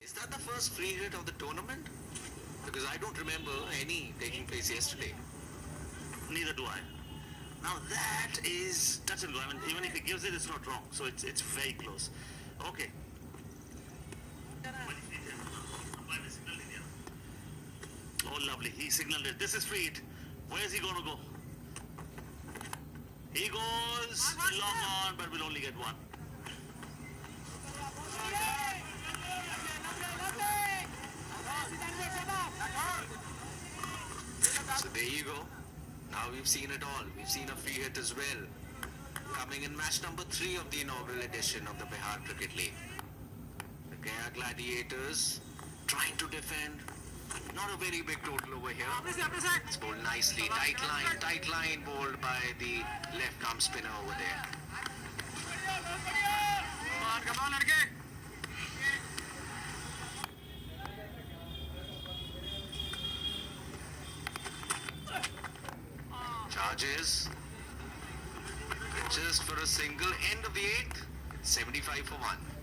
Is that the first free hit of the tournament? Because I don't remember any taking place yesterday. Neither do I. Now that is touch and go. I mean, even if he gives it, it's not wrong. So it's very close. Okay. Oh, lovely. He signaled it. This is free hit. Where is he going to go? He goes long on, but will only get one. So there you go. Now we've seen it all. We've seen a free hit as well. Coming in match number 3 of the inaugural edition of the Bihar Cricket League. The Gaya Gladiators trying to defend. Not a very big total over here. It's bowled nicely. Tight line bowled by the left arm spinner over there. Come on, Charges. Just for a single. End of the 8th. 75 for 1.